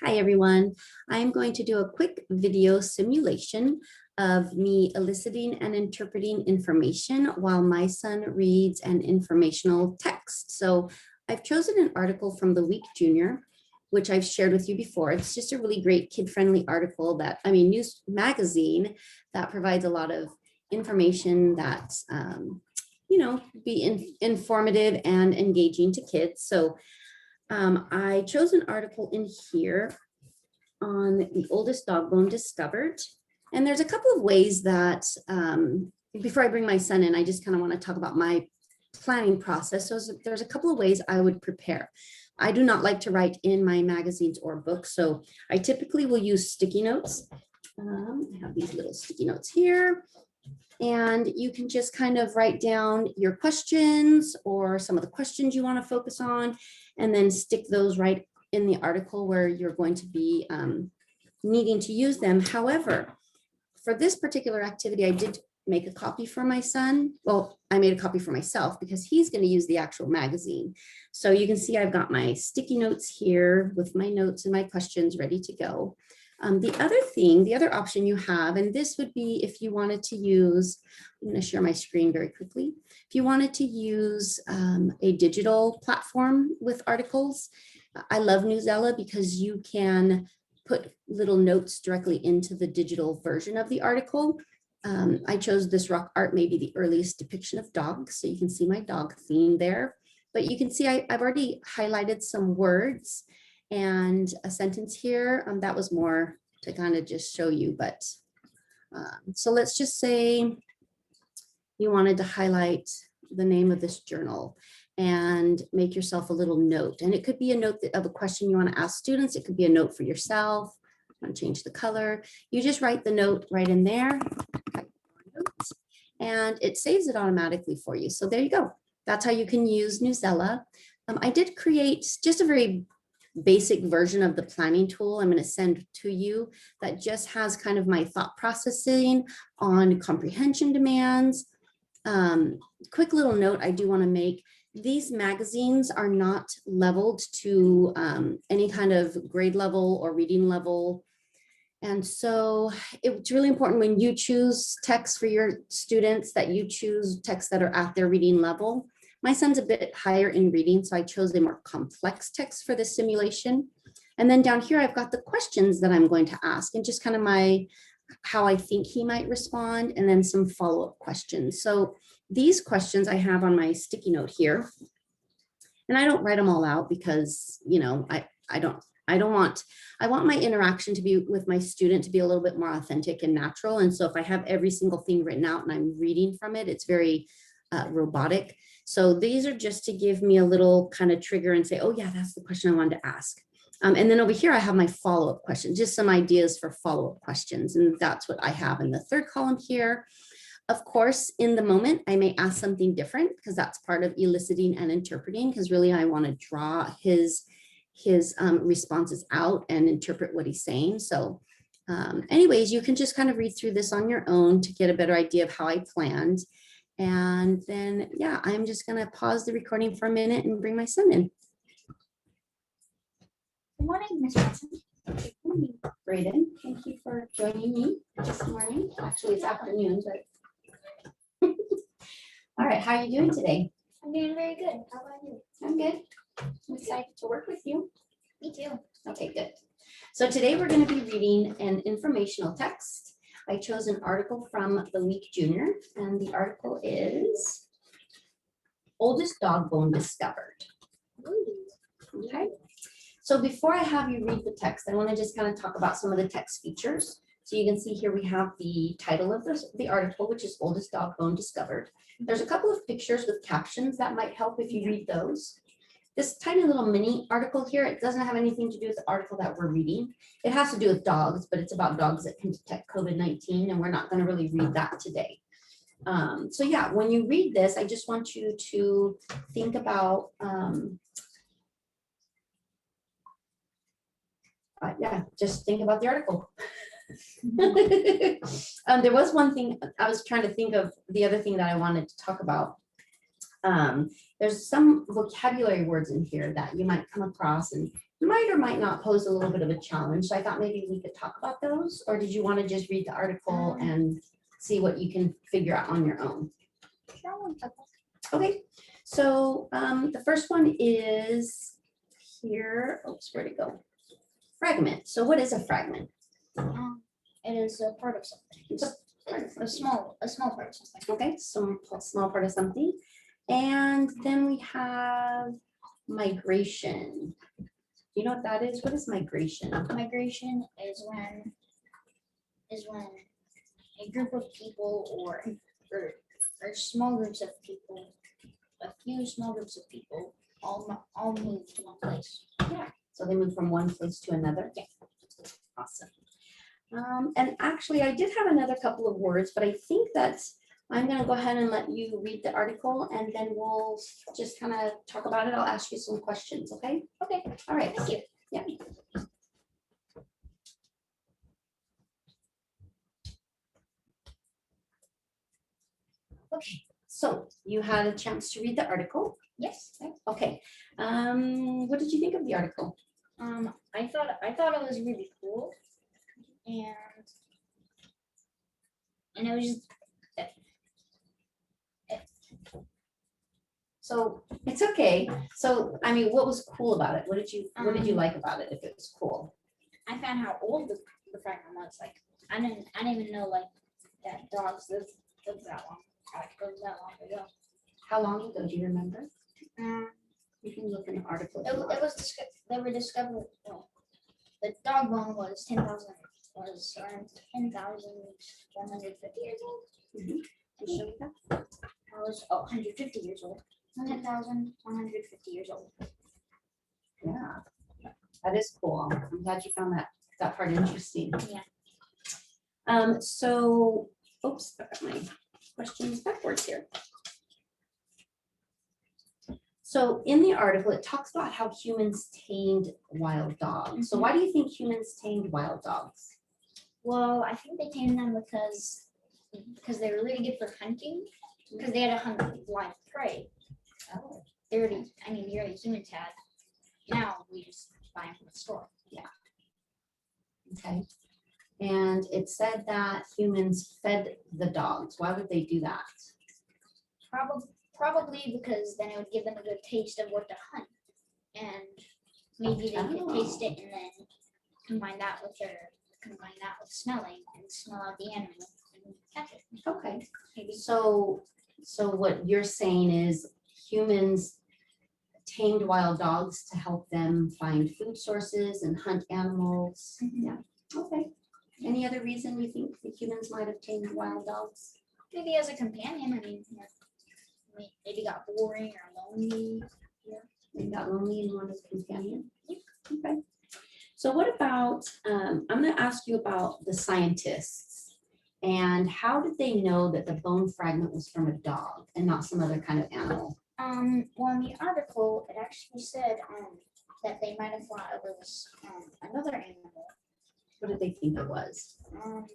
Hi everyone. I'm going to do a quick video simulation of me eliciting and interpreting information while my son reads an informational text. So I've chosen an article from the Week Junior, which I've shared with you before. It's just a really great kid-friendly article news magazine that provides a lot of information that's, be informative and engaging to kids. So I chose an article in here on the oldest dog bone discovered. And there's a couple of ways that, before I bring my son in, I just kind of want to talk about my planning process. So there's a couple of ways I would prepare. I do not like to write in my magazines or books, so I typically will use sticky notes. I have these little sticky notes here. And you can just kind of write down your questions or some of the questions you want to focus on, and then stick those right in the article where you're going to be needing to use them. However, for this particular activity, I did make a copy for my son. Well, I made a copy for myself because he's going to use the actual magazine. So you can see I've got my sticky notes here with my notes and my questions ready to go. The other option you have, and this would be if you wanted to use, I'm going to share my screen very quickly. If you wanted to use a digital platform with articles, I love Newsella because you can put little notes directly into the digital version of the article. I chose this rock art, maybe the earliest depiction of dogs. So you can see my dog theme there, but you can see I've already highlighted some words and a sentence here. That was more to kind of just show you, but so let's just say you wanted to highlight the name of this journal and make yourself a little note. And it could be a note of a question you want to ask students. It could be a note for yourself. I'm going to change the color. You just write the note right in there, and it saves it automatically for you. So there you go. That's how you can use Newsella. I did create just a very basic version of the planning tool I'm going to send to you that just has kind of my thought processing on comprehension demands. Quick little note I do want to make. These magazines are not leveled to any kind of grade level or reading level. And so it's really important when you choose texts for your students that you choose texts that are at their reading level. My son's a bit higher in reading, so I chose a more complex text for this simulation. And then down here, I've got the questions that I'm going to ask and just kind of how I think he might respond, and then some follow-up questions. So these questions I have on my sticky note here, and I don't write them all out because, I want my interaction to be with my student to be a little bit more authentic and natural. And so if I have every single thing written out and I'm reading from it, it's very robotic. So these are just to give me a little kind of trigger and say, oh yeah, that's the question I wanted to ask. And then over here, I have my follow-up question, just some ideas for follow-up questions. And that's what I have in the third column here. Of course, in the moment, I may ask something different because that's part of eliciting and interpreting, because really I want to draw his responses out and interpret what he's saying. So anyways, you can just kind of read through this on your own to get a better idea of how I planned. And then, yeah, I'm just going to pause the recording for a minute and bring my son in. Good morning, Ms. Johnson. Good morning, Brayden. Thank you for joining me this morning. Actually, it's afternoon, but all right, how are you doing today? I'm doing very good. How about you? I'm good. I'm excited to work with you. Me too. Okay, good. So today we're going to be reading an informational text. I chose an article from the Week Junior, and the article is Oldest Dog Bone Discovered. Okay. So before I have you read the text, I want to just kind of talk about some of the text features. So you can see here we have the title of the article, which is Oldest Dog Bone Discovered. There's a couple of pictures with captions that might help if you read those. This tiny little mini article here, it doesn't have anything to do with the article that we're reading. It has to do with dogs, but it's about dogs that can detect COVID-19, and we're not going to really read that today. So yeah, when you read this, I just want you to think about, just think about the article. There was one thing I was trying to think of, the other thing that I wanted to talk about. There's some vocabulary words in here that you might come across and might or might not pose a little bit of a challenge. So I thought maybe we could talk about those, or did you want to just read the article and see what you can figure out on your own? Okay, so the first one is here. Oops, where'd it go? Fragment. So what is a fragment? It is a part of something. It's A small part of something. Okay, so small part of something. And then we have migration. Do you know what that is? What is migration? Migration is when a group of people or small groups of people, a few small groups of people all move to one place. Yeah. So they move from one place to another. Yeah. Awesome. And actually, I did have another couple of words, but I think that I'm going to go ahead and let you read the article, and then we'll just kind of talk about it. I'll ask you some questions, okay? Okay. All right. Thank you. Yeah. Okay, so you had a chance to read the article. Yes. Okay. What did you think of the article? I thought it was really cool, and it was just So it's okay. So I mean, what was cool about it? What did you like about it? If it was cool. I found how old the fragment was. Like I didn't even know like that dogs live that long. Like it was that long ago. How long ago do you remember? Um, You can look in the article. it was they were discovered. Well, the dog bone was around 10,150 years old. Mhm. I was 150 years old. 10,150 years old. Yeah, that is cool. I'm glad you found that part interesting. Yeah. So, oops, I got my questions backwards here. So in the article, it talks about how humans tamed wild dogs. So why do you think humans tamed wild dogs? Well, I think they tamed them because they were really good for hunting. Because they had to hunt live prey. Oh. The early humans had. Now we just buy them from the store. Yeah. Okay. And it said that humans fed the dogs. Why would they do that? Probably because then it would give them a good taste of what to hunt, and maybe they could taste it and then combine that with smelling and smell out the animal and catch it. Okay. Maybe. So what you're saying is humans tamed wild dogs to help them find food sources and hunt animals. Mhm. Yeah. Okay. Any other reason you think the humans might have tamed wild dogs? Maybe as a companion. Maybe got boring or lonely. They got lonely and wanted a companion. Okay. So what about, I'm going to ask you about the scientists and how did they know that the bone fragment was from a dog and not some other kind of animal? Well, in the article, it actually said that they might have thought it was another animal. What did they think it was? Well,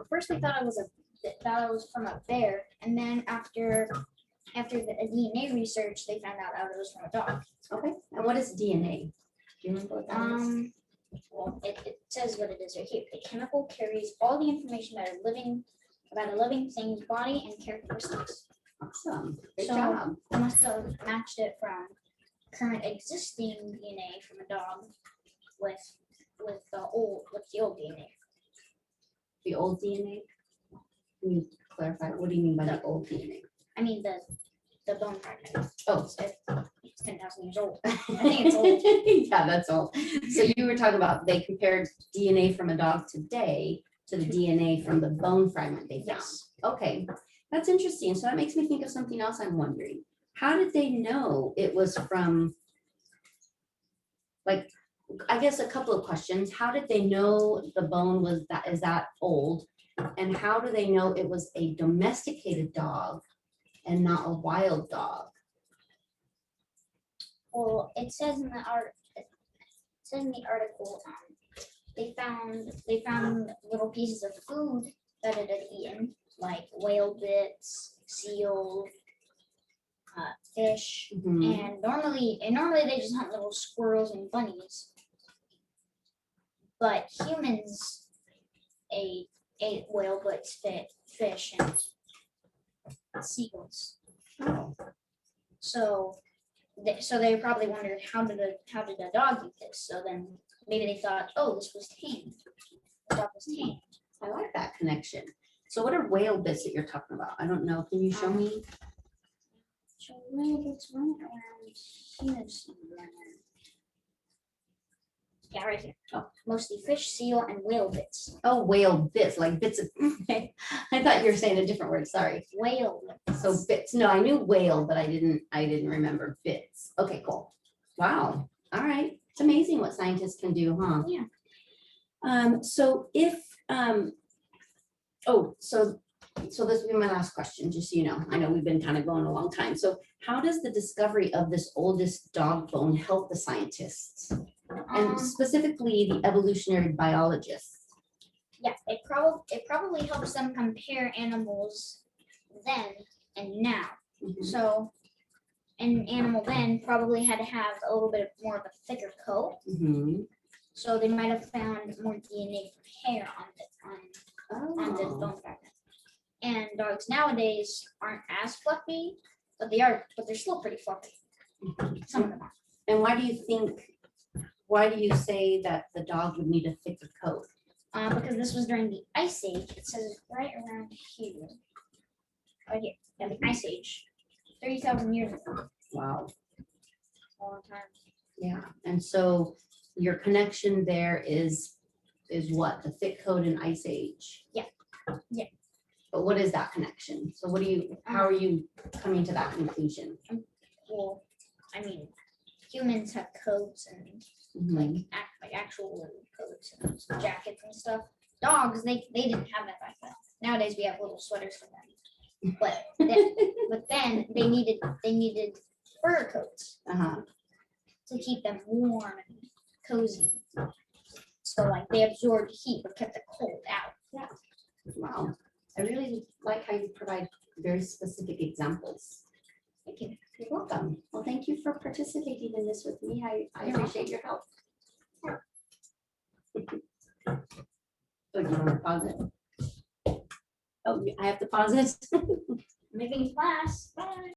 at first they thought it was from a bear, and then after the DNA research, they found out that it was from a dog. Okay. And what is DNA? Do you remember what that is? Well, it says what it is right here. A chemical carries all the information about a living thing's body and characteristics. Awesome. Good So- job. They must have matched it from current existing DNA from a dog with the old DNA. The old DNA? Can you clarify? What do you mean by the old DNA? I mean the bone fragment. Oh, It's 10,000 years old. I think it's old. Yeah, that's old. So you were talking about they compared DNA from a dog today to the DNA from the bone fragment they found. Yes. Okay, that's interesting. So that makes me think of something else I'm wondering. How did they know it was from, like, I guess a couple of questions. How did they know the bone is that old? And how do they know it was a domesticated dog and not a wild dog? Well, it says in the article, they found little pieces of food that it had eaten, like whale bits, seal, fish, Mhm. and normally they just hunt little squirrels and bunnies. But humans ate whale bits, fish, and seagulls. Oh, So they probably wondered how did a dog eat this? So then maybe they thought, oh, this was tamed. The dog was tamed. I like that connection. So what are whale bits that you're talking about? I don't know. Can you show me? So maybe it's running around here somewhere. Yeah, right here. Oh. Mostly fish, seal, and whale bits. Oh, whale bits, like bits of, I thought you were saying a different word, sorry. Whale bits. So bits, no, I knew whale, but I didn't remember bits. Okay, cool. Wow, all right. It's amazing what scientists can do, huh? Yeah. So if, so this will be my last question, just so you know. I know we've been kind of going a long time. So how does the discovery of this oldest dog bone help the scientists? And specifically the evolutionary biologists? Yeah, it probably helps them compare animals then and now. Mhm. So an animal then probably had to have a little bit more of a thicker coat. Mhm. So they might have found more DNA from hair on the Oh. bone fragment. And dogs nowadays aren't as fluffy, but they're still pretty fluffy. Some of them are. And why do you say that the dog would need a thicker coat? Because this was during the Ice Age. It says right around here. Right here. Yeah, the Ice Age. 30,000 years ago. Wow. A long time. Yeah, and so your connection there is what? The thick coat and ice age? Yeah. Yeah. But what is that connection? So how are you coming to that conclusion? Well, I mean, humans have coats and Mhm. like actual coats and jackets and stuff. Dogs, they didn't have that back then. Nowadays we have little sweaters for them. But then they needed fur coats Uh-huh. to keep them warm and cozy. So like they absorbed heat but kept the cold out. Wow. I really like how you provide very specific examples. Thank you. You're welcome. Well, thank you for participating in this with me. I appreciate your help. Oh, do you want to pause it? Oh, I have to pause it? Maybe in class. Bye.